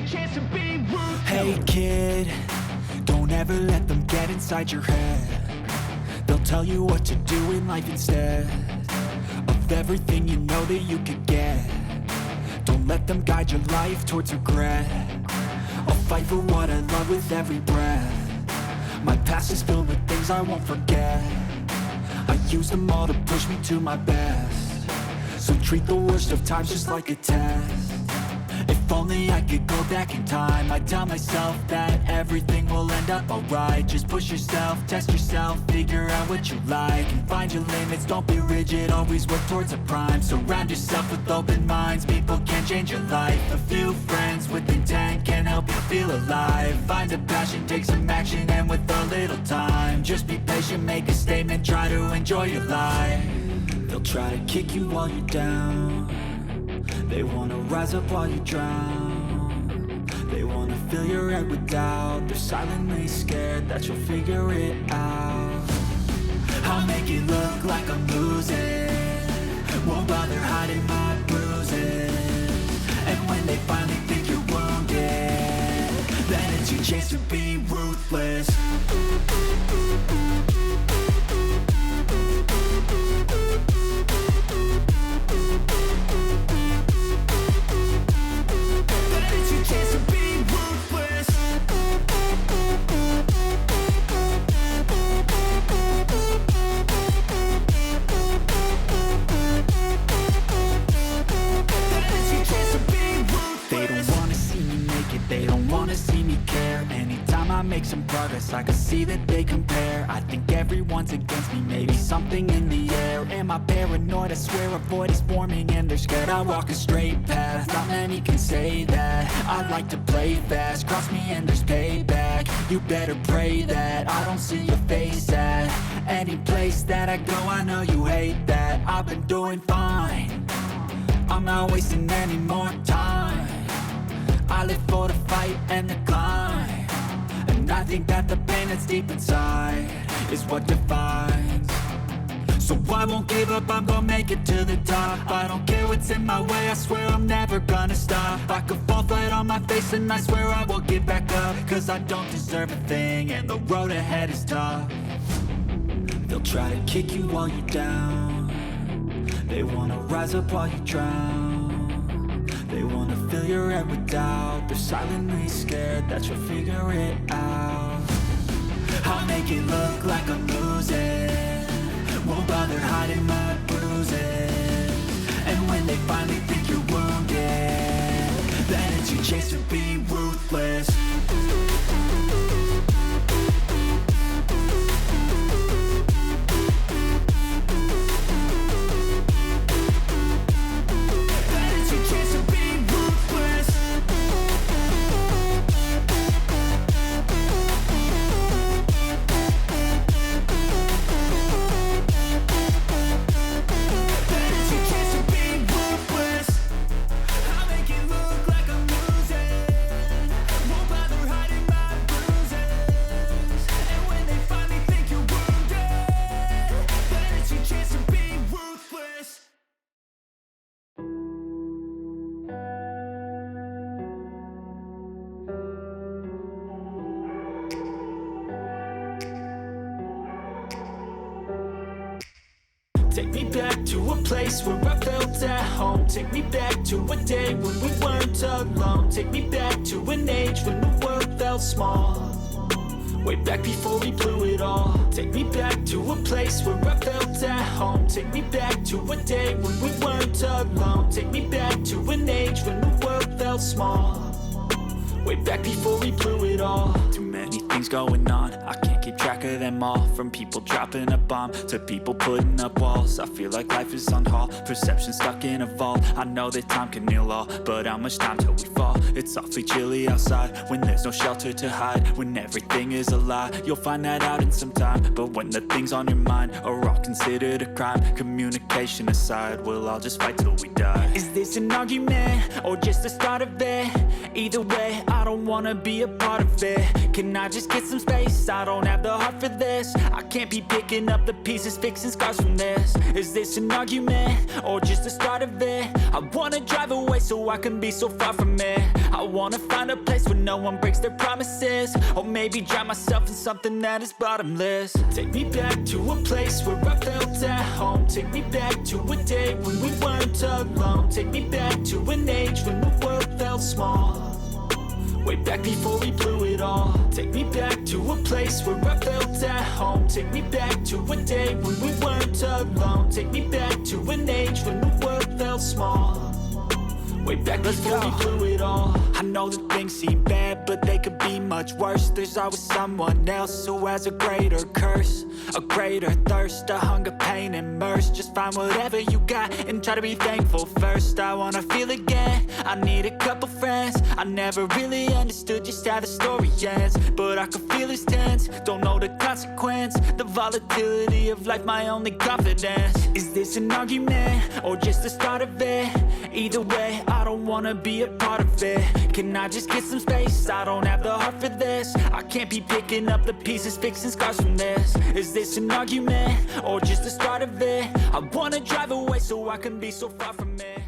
chance to be ruthless. Hey kid, don't ever let them get inside your head. They'll tell you what to do in life instead of everything you know that you could get. Don't let them guide your life towards regret. I'll fight for what I love with every breath. My past is filled with things I won't forget. I use them all to push me to my best. So treat the worst of times just like a test. If only I could go back in time, I'd tell myself that everything will end up alright. Just push yourself, test yourself, figure out what you like, and find your limits, don't be rigid, always work towards a prime. Surround yourself with open minds, people can change your life. A few friends with intent can help you feel alive. Find a passion, take some action, and with a little time, just be patient, make a statement, try to enjoy your life. They'll try to kick you while you're down. They wanna rise up while you drown. They wanna fill your head with doubt. They're silently scared that you'll figure it out. I'll make it look like I'm losing, won't bother hiding my bruises. And when they finally think you're wounded, then it's your chance to be ruthless. They don't wanna see me care. Anytime I make some progress, I can see that they compare. I think everyone's against me, maybe something in the air. Am I paranoid? I swear a void is forming and they're scared. I walk a straight path, not many can say that. I like to play fast, cross me and there's payback. You better pray that I don't see your face at any place that I go. I know you hate that. I've been doing fine, I'm not wasting any more time. I live for the fight and the climb, and I think that the pain that's deep inside is what defines. So I won't give up, I'm gonna make it to the top. I don't care what's in my way, I swear I'm never gonna stop. I could fall flat on my face and I swear I will get back up, cause I don't deserve a thing and the road ahead is tough. They'll try to kick you while you're down. They wanna rise up while you drown. They wanna fill your head with doubt. They're silently scared that you'll figure it out. I'll make it look like I'm losing, won't bother hiding my bruises. And when they finally think you're wounded, then it's your chance to be ruthless. Take me back to a place where I felt at home. Take me back to a day when we weren't alone. Take me back to an age when the world felt small, way back before we blew it all. Take me back to a place where I felt at home. Take me back to a day when we weren't alone. Take me back to an age when the world felt small, way back before we blew it all. Too many things going on, I can't keep track of them all. From people dropping a bomb to people putting up walls. I feel like life is on hold, perception stuck in a vault. I know that time can heal all, but how much time till we fall? It's awfully chilly outside when there's no shelter to hide. When everything is a lie, you'll find that out in some time. But when the things on your mind are all considered a crime, communication aside, we'll all just fight till we die. Is this an argument or just the start of it? Either way, I don't wanna be a part of it. Can I just get some space? I don't have the heart for this. I can't be picking up the pieces, fixing scars from this. Is this an argument or just the start of it? I wanna drive away so I can be so far from it. I wanna find a place where no one breaks their promises, or maybe drown myself in something that is bottomless. Take me back to a place where I felt at home. Take me back to a day when we weren't alone. Take me back to an age when the world felt small, way back before we blew it all. Take me back to a place where I felt at home. Take me back to a day when we weren't alone. Take me back to an age when the world felt small, way back before we blew it all. I know that things seem bad, but they could be much worse. There's always someone else who has a greater curse, a greater thirst, a hunger, pain, and mercy. Just find whatever you got and try to be thankful first. I wanna feel again, I need a couple friends. I never really understood just how the story ends, but I can feel it's tense, don't know the consequence. The volatility of life, my only confidence. Is this an argument, or just the start of it? Either way, I don't wanna be a part of it. Can I just get some space? I don't have the heart for this. I can't be picking up the pieces, fixing scars from this. Is this an argument, or just the start of it? I wanna drive away so I can be so far from it.